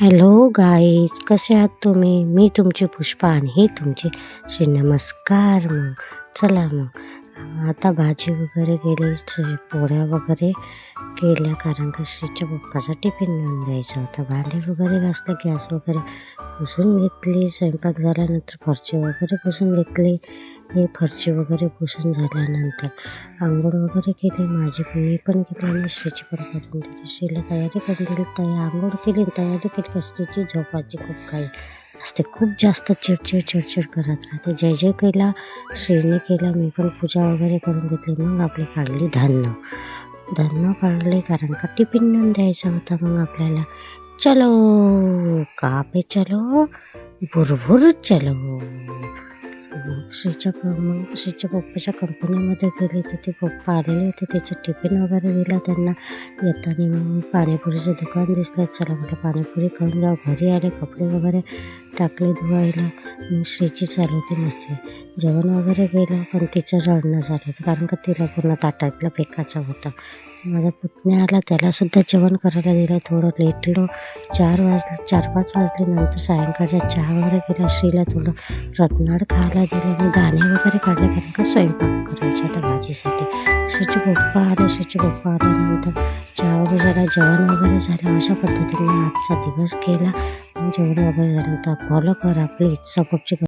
Hello guys, कसे आहात तुम्ही? मी तुमची पुष्पा आणि ही तुमची श्री नमस्कार. मग चला, मग आता भाजी वगैरे केली, पोळ्या वगैरे केल्या, कारण का श्रीच्या पप्पाचा टिफिन नेऊन द्यायचा होता. भांडे वगैरे घासले, गॅस वगैरे पुसून घेतली, स्वयंपाक झाल्यानंतर फरची वगैरे पुसून घेतली. हे फरची वगैरे पुसून झाल्यानंतर आंघोळ वगैरे केली, मी पण केली आणि श्रीची पण करून दिली. श्रीला तयारी करून दिली, आंघोळ केली, तयारी केली का श्रीची झोपायची खूप काही असते, खूप जास्त चिडचिड करत राहते. जय जय केला, श्रीने केला, मी पण पूजा वगैरे करून घेतली. मग आपली काढली धान्य काढले, कारण का टिफिन नेऊन द्यायचा होता. मग आपल्याला चलो कापे चलो भुरभुर चलो. मग श्रीच्या पप्पाच्या कंपनीमध्ये गेले, तिथे पप्पा आलेले होते. त्याचे टिफिन वगैरे दिला त्यांना. येताना मग पाणीपुरीचं दुकान दिसलं, चला म्हटलं पाणीपुरी खाऊन जाऊ. घरी आले, कपडे वगैरे टाकले धुवायला. मग श्रीची चालू होती मस्ती. जेवण वगैरे केलं, पण तिचं रडणं झालं होतं, कारण का तिला पूर्ण ताटातलं फेकायचं होतं. माझा पुतण्या आला, त्यालासुद्धा जेवण करायला दिलं. थोडं लेटलो, 4-5 वाजले. नंतर सायंकाळचा चहा वगैरे केला. श्रीला थोडं रत्नाळ खायला दिलं. मी दाणे वगैरे काढले, कारण का स्वयंपाक करायचा होता भाजीसाठी. श्रीचे पप्पा आल्यानंतर चहा वगैरे झाला, जेवण वगैरे झालं. अशा पद्धतीने आजचा दिवस गेला. जेवण वगैरे झाल्यानंतर फॉलो कर आपली इच्छा